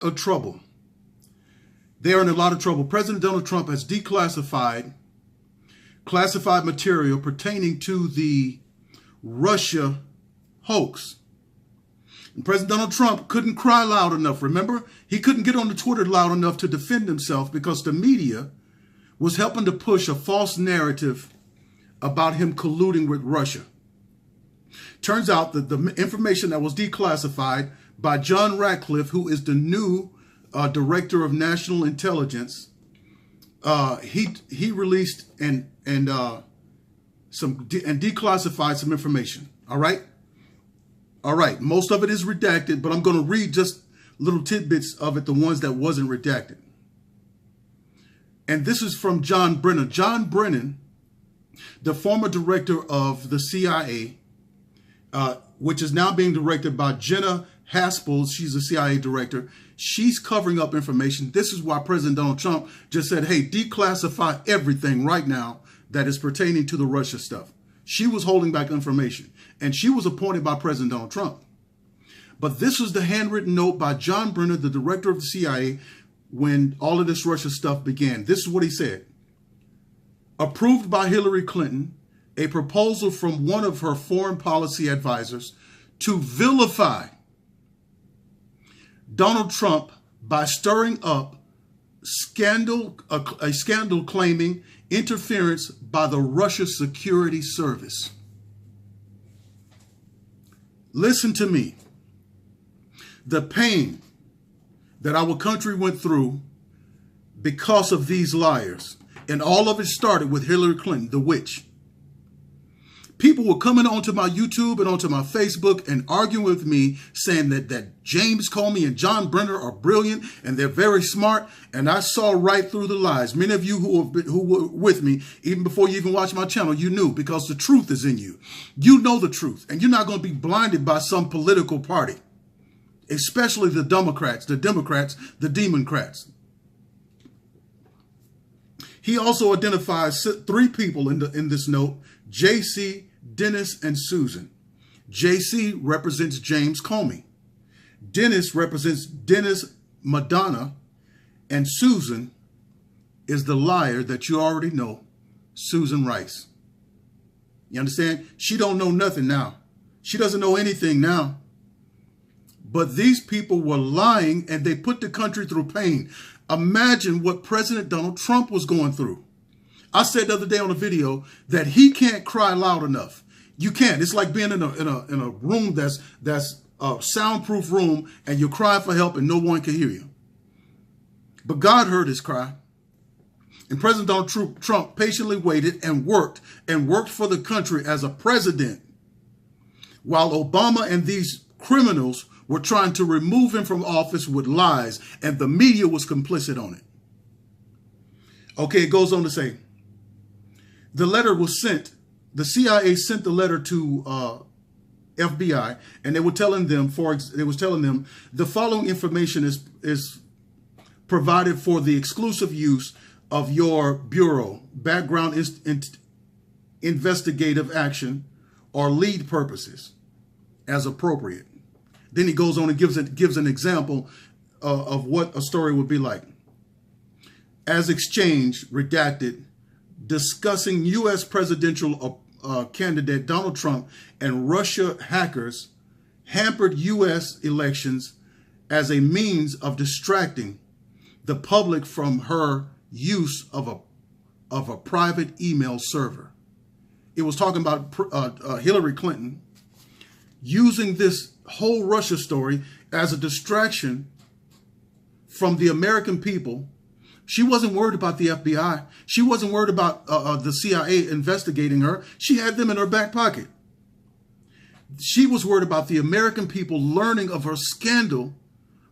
of trouble. They are in a lot of trouble. President Donald Trump has declassified classified material pertaining to the Russia hoax. And President Donald Trump couldn't cry loud enough. Remember, he couldn't get on the Twitter loud enough to defend himself because the media was helping to push a false narrative about him colluding with Russia. Turns out that the information that was declassified by John Ratcliffe, who is the new director of national intelligence, he released and declassified some information. All right. Most of it is redacted, but I'm going to read just little tidbits of it, the ones that wasn't redacted. And this is from John Brennan. John Brennan, the former director of the CIA, which is now being directed by Jenna Haspel. She's a CIA director. She's covering up information. This is why President Donald Trump just said, hey, declassify everything right now that is pertaining to the Russia stuff. She was holding back information, and she was appointed by President Donald Trump. But this is the handwritten note by John Brennan, the director of the CIA, when all of this Russia stuff began. This is what he said. Approved by Hillary Clinton, a proposal from one of her foreign policy advisors to vilify Donald Trump by stirring up a scandal claiming interference by the Russia Security Service. Listen to me. The pain that our country went through because of these liars, and all of it started with Hillary Clinton, the witch. People were coming onto my YouTube and onto my Facebook and arguing with me, saying that James Comey and John Brennan are brilliant and they're very smart. And I saw right through the lies. Many of you who were with me, even before you even watched my channel, you knew, because the truth is in you. You know the truth, and you're not going to be blinded by some political party, especially the Democrats, the Democrats. He also identifies 3 people in this note: JC, Dennis, and Susan. JC represents James Comey. Dennis represents Dennis Madonna. And Susan is the liar that you already know, Susan Rice. You understand? She don't know nothing now. She doesn't know anything now. But these people were lying, and they put the country through pain. Imagine what President Donald Trump was going through. I said the other day on a video that he can't cry loud enough. You can't. It's like being in a room that's a soundproof room, and you're crying for help and no one can hear you. But God heard his cry. And President Donald Trump patiently waited and worked for the country as a president, while Obama and these criminals were trying to remove him from office with lies, and the media was complicit on it. Okay, it goes on to say, the letter was sent. The CIA sent the letter to FBI, and they were telling them, the following information is provided for the exclusive use of your bureau, background investigative action, or lead purposes, as appropriate. Then he goes on and gives an example of what a story would be like. As exchanged, redacted, discussing U.S. presidential candidate Donald Trump and Russia hackers hampered U.S. elections as a means of distracting the public from her use of a private email server. It was talking about Hillary Clinton using this whole Russia story as a distraction from the American people. She wasn't worried about the FBI. She wasn't worried about the CIA investigating her. She had them in her back pocket. She was worried about the American people learning of her scandal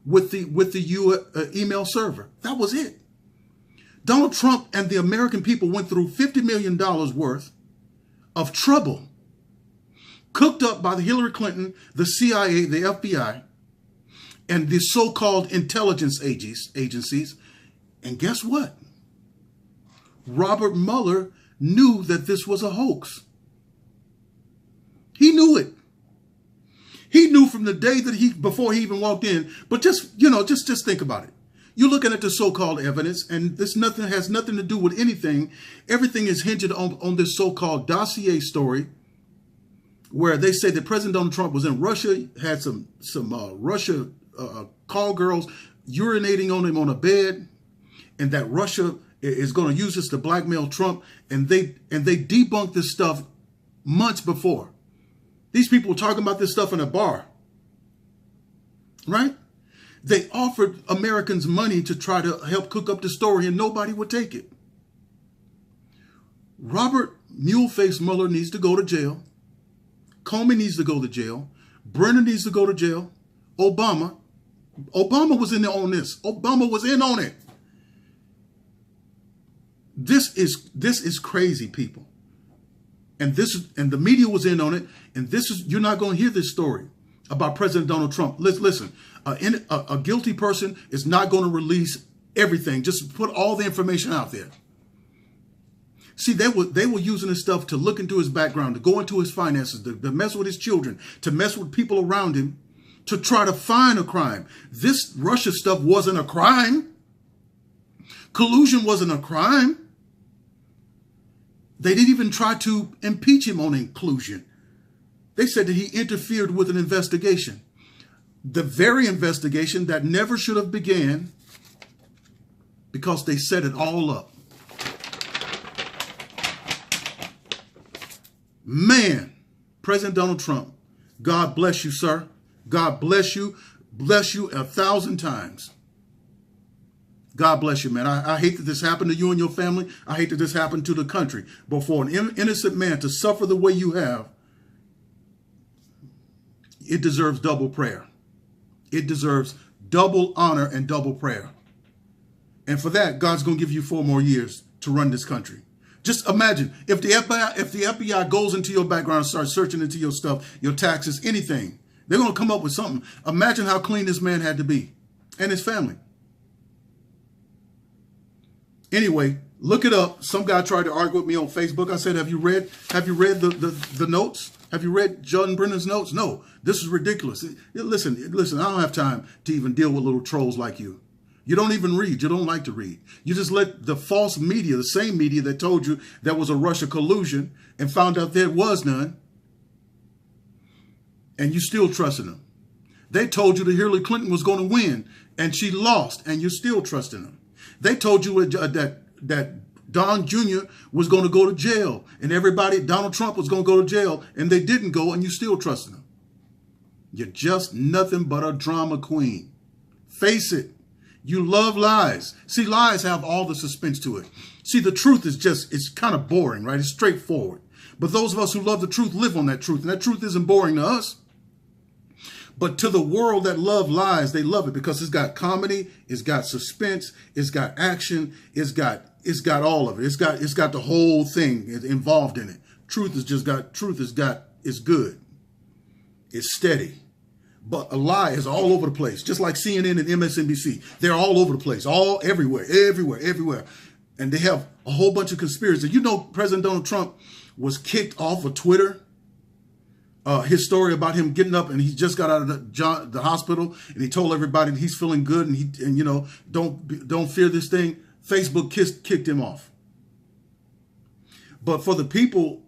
with the email server. That was it. Donald Trump and the American people went through $50 million worth of trouble, cooked up by the Hillary Clinton, the CIA, the FBI, and the so-called intelligence agencies. And guess what? Robert Mueller knew that this was a hoax. He knew it. He knew from the day that before he even walked in. But just, just think about it. You're looking at the so-called evidence, and this has nothing to do with anything. Everything is hinged on this so-called dossier story, where they say that President Donald Trump was in Russia, had some Russia call girls urinating on him on a bed, and that Russia is going to use this to blackmail Trump, and they debunked this stuff months before. These people were talking about this stuff in a bar, right? They offered Americans money to try to help cook up the story, and nobody would take it. Robert Muleface Mueller needs to go to jail. Comey needs to go to jail. Brenner needs to go to jail. Obama was in on this. Obama was in on it. This is crazy, people. And the media was in on it. And you're not going to hear this story about President Donald Trump. Listen, a guilty person is not going to release everything. Just put all the information out there. See, they were using this stuff to look into his background, to go into his finances, to mess with his children, to mess with people around him, to try to find a crime. This Russia stuff wasn't a crime. Collusion wasn't a crime. They didn't even try to impeach him on collusion. They said that he interfered with an investigation. The very investigation that never should have began, because they set it all up. Man, President Donald Trump, God bless you, sir. God bless you 1,000 times. God bless you, man. I hate that this happened to you and your family. I hate that this happened to the country. But for an innocent man to suffer the way you have, it deserves double prayer. It deserves double honor and double prayer. And for that, God's going to give you 4 more years to run this country. Just imagine if the FBI goes into your background and starts searching into your stuff, your taxes, anything, they're going to come up with something. Imagine how clean this man had to be and his family. Anyway, look it up. Some guy tried to argue with me on Facebook. I said, have you read the notes? Have you read John Brennan's notes? No, this is ridiculous. Listen, I don't have time to even deal with little trolls like you. You don't even read. You don't like to read. You just let the false media, the same media that told you there was a Russia collusion and found out there was none, and you still trusting them. They told you that Hillary Clinton was going to win, and she lost, and you're still trusting them. They told you that Don Jr. was going to go to jail, and Donald Trump was going to go to jail, and they didn't go, and you still trusting them. You're just nothing but a drama queen. Face it. You love lies. See, lies have all the suspense to it. See, the truth is it's kind of boring, right? It's straightforward. But those of us who love the truth live on that truth, and that truth isn't boring to us. But to the world that love lies, they love it because it's got comedy, it's got suspense, it's got action, it's got all of it. It's got the whole thing involved in it. Truth is good. It's steady. But a lie is all over the place, just like CNN and MSNBC. They're all over the place, everywhere. And they have a whole bunch of conspiracies. You know, President Donald Trump was kicked off of Twitter. His story about him getting up and he just got out of the hospital and he told everybody that he's feeling good and don't fear this thing. Facebook kicked him off. But for the people,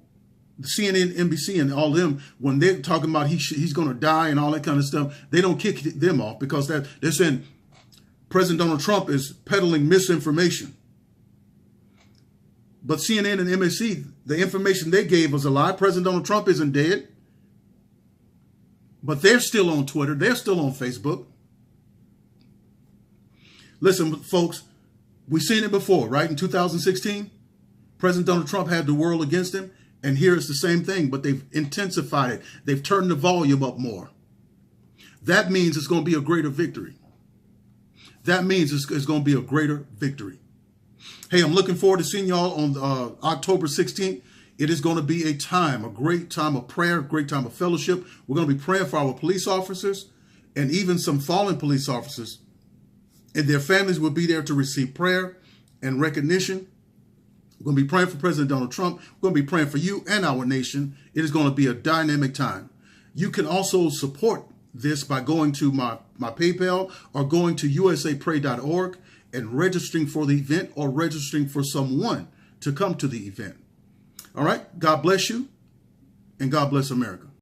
CNN, NBC, and all of them, when they're talking about he's going to die and all that kind of stuff, they don't kick them off because they're saying President Donald Trump is peddling misinformation. But CNN and NBC, the information they gave was a lie. President Donald Trump isn't dead. But they're still on Twitter. They're still on Facebook. Listen, folks, we've seen it before, right? In 2016, President Donald Trump had the world against him. And here it's the same thing, but they've intensified it. They've turned the volume up more. That means it's going to be a greater victory. That means it's going to be a greater victory. Hey, I'm looking forward to seeing y'all on October 16th. It is going to be a great time of prayer, a great time of fellowship. We're going to be praying for our police officers and even some fallen police officers. And their families will be there to receive prayer and recognition. We're going to be praying for President Donald Trump. We're going to be praying for you and our nation. It is going to be a dynamic time. You can also support this by going to my PayPal or going to usapray.org and registering for the event or registering for someone to come to the event. All right. God bless you and God bless America.